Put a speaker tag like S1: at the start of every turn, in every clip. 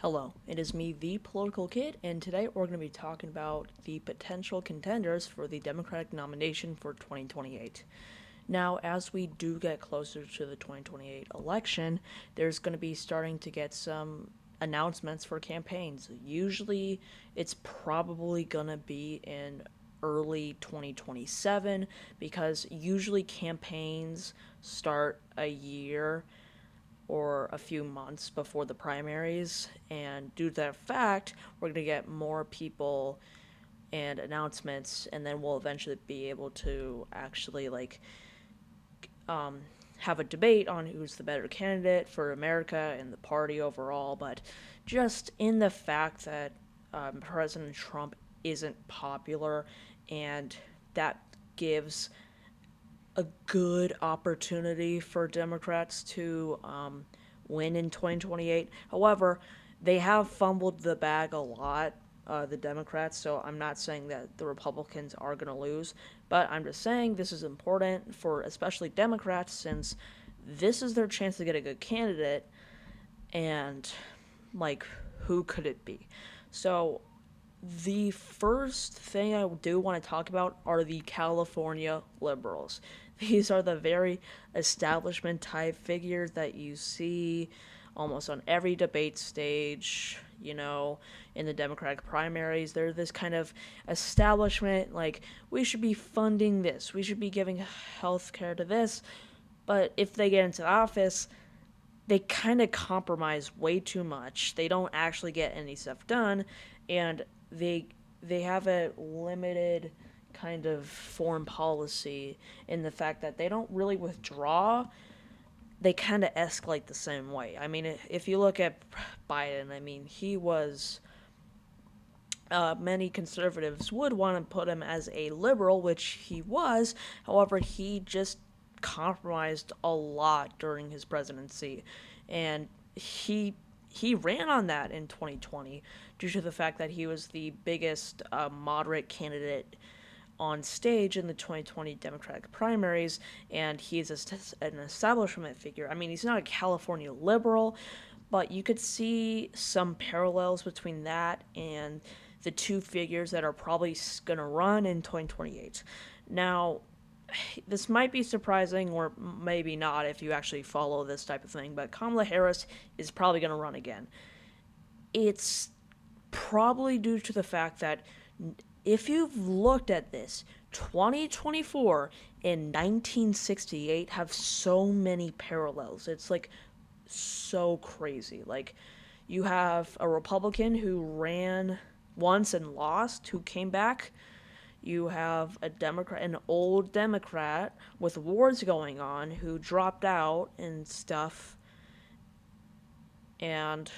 S1: Hello, it is me, the Political Kid, and today we're going to be talking about the potential contenders for the Democratic nomination for 2028. Now, as we do get closer to the 2028 election, there's going to be starting to get some announcements for campaigns. Usually, it's probably going to be in early 2027 because usually campaigns start a year or a few months before the primaries, and due to that fact, we're going to get more people and announcements, and then we'll eventually be able to actually have a debate on who's the better candidate for America and the party overall. But just in the fact that President Trump isn't popular, and that gives a good opportunity for Democrats to win in 2028. However, they have fumbled the bag a lot, the Democrats, so I'm not saying that the Republicans are going to lose, but I'm just saying this is important for especially Democrats since this is their chance to get a good candidate, and, who could it be? So, the first thing I do want to talk about are the California liberals. These are the very establishment type figures that you see almost on every debate stage, in the Democratic primaries. They're this kind of establishment, like, we should be funding this, we should be giving health care to this. But if they get into office, they kind of compromise way too much. They don't actually get any stuff done, and they have a limited kind of foreign policy in the fact that they don't really withdraw. They kind of escalate the same way. I mean, if you look at Biden, I mean, he was. Many conservatives would want to put him as a liberal, which he was. However, he just compromised a lot during his presidency, and he ran on that in 2020 due to the fact that he was the biggest moderate candidate on stage in the 2020 Democratic primaries, and he's an establishment figure. I mean, he's not a California liberal, but you could see some parallels between that and the two figures that are probably going to run in 2028. Now, this might be surprising or maybe not if you actually follow this type of thing, but Kamala Harris is probably going to run again. It's probably due to the fact that if you've looked at this, 2024 and 1968 have so many parallels. It's like so crazy. Like, you have a Republican who ran once and lost, who came back. You have a Democrat, an old Democrat with wars going on, who dropped out and stuff, and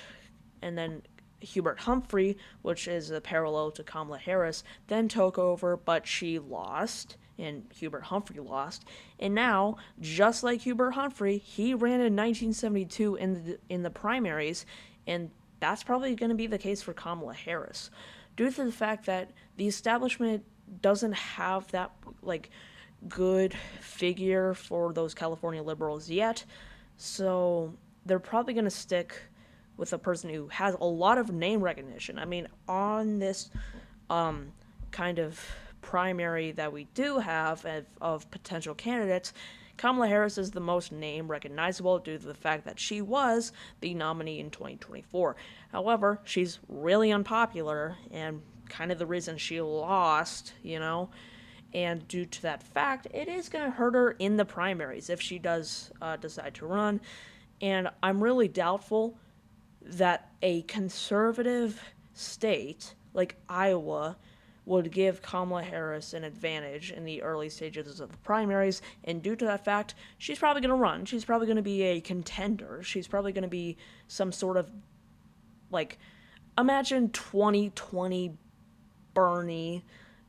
S1: then Hubert Humphrey, which is a parallel to Kamala Harris, then took over, but she lost, and Hubert Humphrey lost. And now, just like Hubert Humphrey, he ran in 1972 in the primaries, and that's probably going to be the case for Kamala Harris, due to the fact that the establishment doesn't have that good figure for those California liberals yet. So they're probably going to stick with a person who has a lot of name recognition. I mean, on this kind of primary that we do have of potential candidates, Kamala Harris is the most name recognizable due to the fact that she was the nominee in 2024. However, she's really unpopular and kind of the reason she lost, and due to that fact, it is going to hurt her in the primaries if she does decide to run. And I'm really doubtful that a conservative state like Iowa would give Kamala Harris an advantage in the early stages of the primaries, and due to that fact, she's probably going to run. She's probably going to be a contender. She's probably going to be some sort of, imagine 2020 Bernie,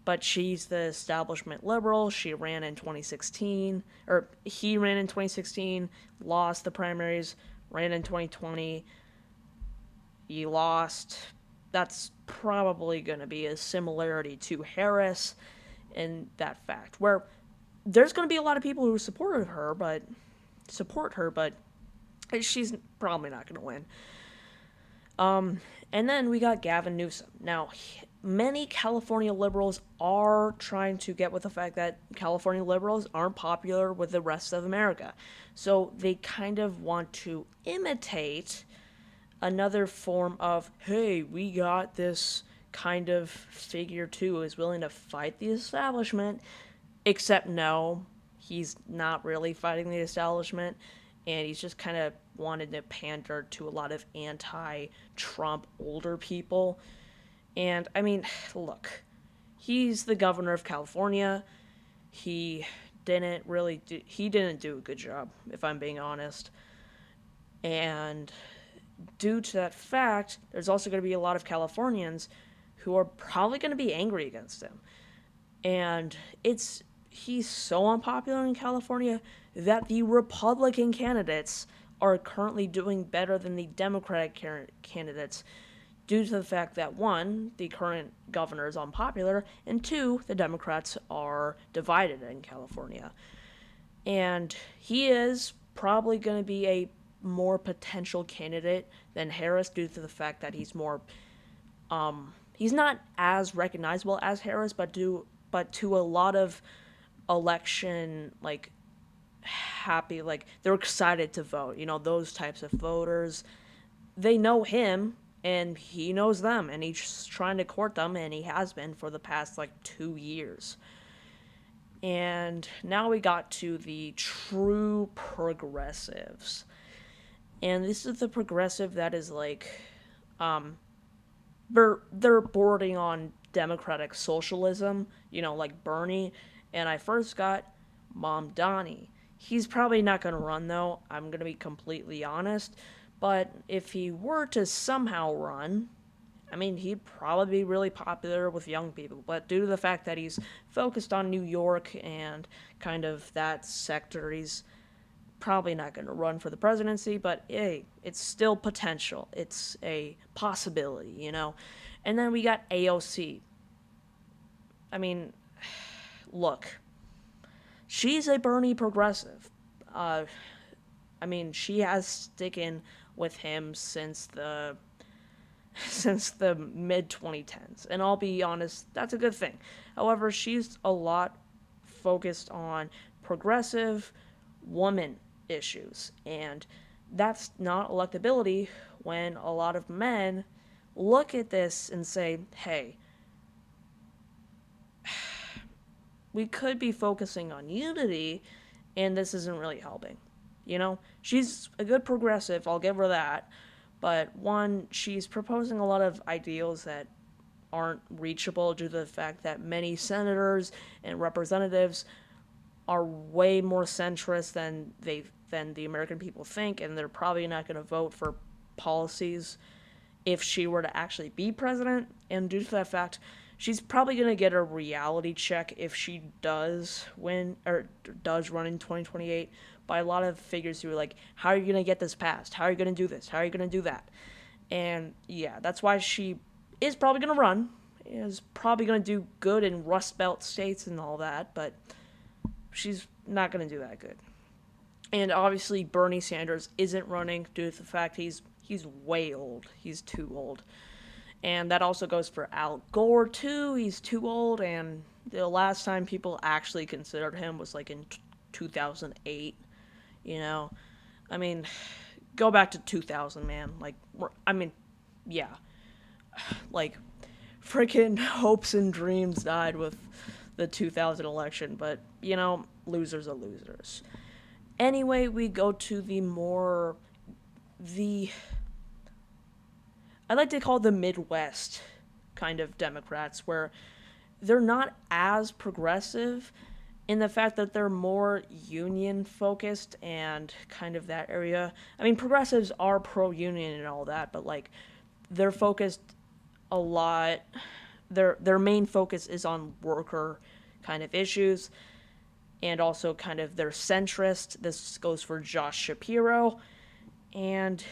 S1: but she's the establishment liberal. She ran in 2016, or he ran in 2016, lost the primaries, ran in 2020, he lost. That's probably going to be a similarity to Harris in that fact, where there's going to be a lot of people who support her, but she's probably not going to win. And then we got Gavin Newsom. Now, many California liberals are trying to get with the fact that California liberals aren't popular with the rest of America. So they kind of want to imitate another form of, hey, we got this kind of figure too who is willing to fight the establishment, except no, he's not really fighting the establishment, and he's just kind of wanted to pander to a lot of anti-Trump older people. And I mean, look, he's the governor of California. He didn't do a good job, if I'm being honest. And due to that fact, there's also going to be a lot of Californians who are probably going to be angry against him. And he's so unpopular in California that the Republican candidates are currently doing better than the Democratic candidates due to the fact that, one, the current governor is unpopular, and two, the Democrats are divided in California. And he is probably going to be a more potential candidate than Harris due to the fact that he's not as recognizable as Harris, but to a lot of election happy, like they're excited to vote, those types of voters, they know him and he knows them, and he's trying to court them, and he has been for the past 2 years. And now we got to the true progressives. And this is the progressive that is they're bordering on democratic socialism, like Bernie. And I first got Mom Donnie. He's probably not going to run, though, I'm going to be completely honest. But if he were to somehow run, I mean, he'd probably be really popular with young people. But due to the fact that he's focused on New York and kind of that sector, he's probably not going to run for the presidency. But hey, it's still potential. It's a possibility. And then we got AOC. I mean, look, she's a Bernie progressive. I mean, she has sticking with him since the mid 2010s, and I'll be honest, that's a good thing. However, she's a lot focused on progressive woman issues, and that's not electability when a lot of men look at this and say, hey, we could be focusing on unity, and this isn't really helping. She's a good progressive, I'll give her that. But one, she's proposing a lot of ideals that aren't reachable due to the fact that many senators and representatives are way more centrist than the American people think, and they're probably not going to vote for policies if she were to actually be president. And due to that fact, she's probably going to get a reality check if she does win or does run in 2028 by a lot of figures who are like, how are you going to get this passed? How are you going to do this? How are you going to do that? And yeah, that's why she is probably going to run, is probably going to do good in Rust Belt states and all that, but she's not going to do that good. And obviously Bernie Sanders isn't running due to the fact he's way old. He's too old. And that also goes for Al Gore, too. He's too old, and the last time people actually considered him was in 2008. I mean, go back to 2000, man. Yeah. Freaking hopes and dreams died with the 2000 election, but, losers are losers. Anyway, we go to I like to call the Midwest kind of Democrats, where they're not as progressive in the fact that they're more union focused and kind of that area. I mean, progressives are pro-union and all that, but they're focused a lot. Their main focus is on worker kind of issues, and also kind of they're centrist. This goes for Josh Shapiro and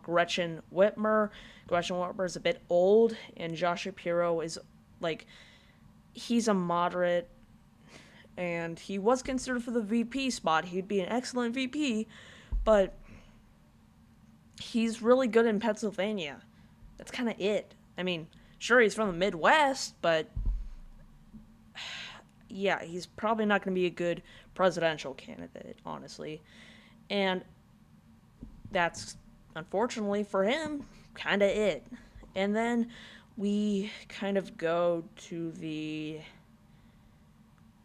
S1: Gretchen Whitmer. Gretchen Whitmer is a bit old, and Josh Shapiro is he's a moderate, and he was considered for the VP spot. He'd be an excellent VP, but he's really good in Pennsylvania. That's kind of it. I mean, sure, he's from the Midwest, but yeah, he's probably not going to be a good presidential candidate, honestly. And that's, unfortunately for him, kind of it. And then we kind of go to the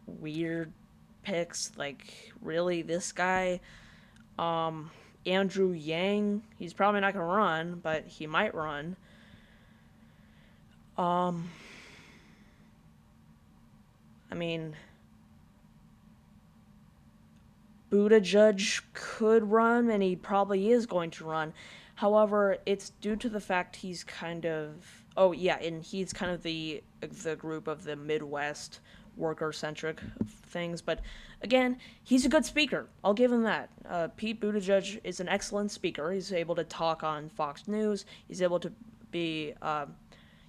S1: weird picks. Like, really, this guy, Andrew Yang, he's probably not going to run, but he might run. Um, I mean, Buttigieg could run, and he probably is going to run. However, it's due to the fact he's kind of, oh yeah, and he's kind of the group of the Midwest worker centric things. But again, he's a good speaker. I'll give him that. Pete Buttigieg is an excellent speaker. He's able to talk on Fox News. He's able to be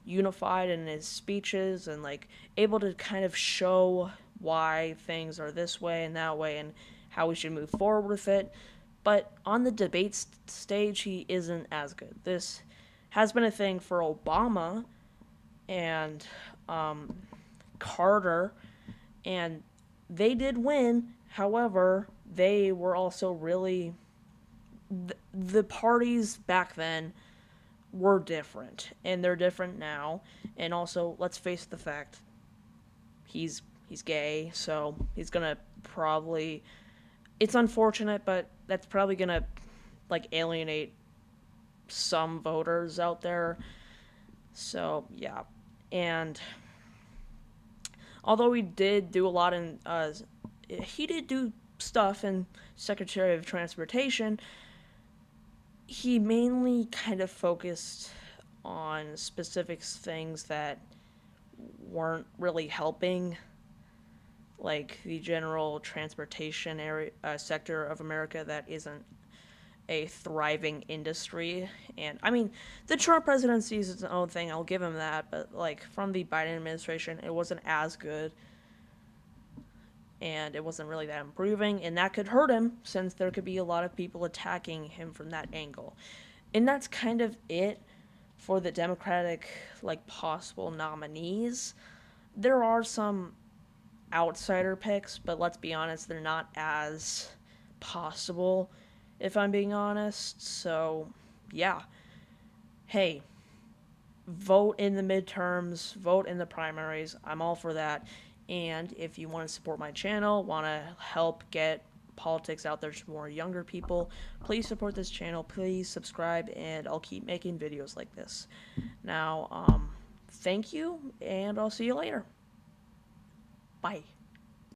S1: unified in his speeches and like able to kind of show why things are this way and that way and how we should move forward with it. But on the debate stage, he isn't as good. This has been a thing for Obama and Carter, and they did win. However, they were also really the parties back then were different, and they're different now. And also, let's face the fact, he's gay, so he's gonna probably. It's unfortunate, but that's probably gonna like alienate some voters out there. So yeah, and although he did do a lot in, he did do stuff in Secretary of Transportation. He mainly kind of focused on specific things that weren't really helping like the general transportation area sector of America that isn't a thriving industry. And I mean, the Trump presidency is its own thing. I'll give him that, but like from the Biden administration, it wasn't as good, and it wasn't really that improving, and that could hurt him since there could be a lot of people attacking him from that angle. And that's kind of it for the Democratic like possible nominees. There are some outsider picks, but let's be honest, they're not as possible, if I'm being honest. So, yeah. Hey, vote in the midterms, vote in the primaries. I'm all for that. And if you want to support my channel, want to help get politics out there to more younger people, please support this channel. Please subscribe, and I'll keep making videos like this. Now, thank you, and I'll see you later. Bye.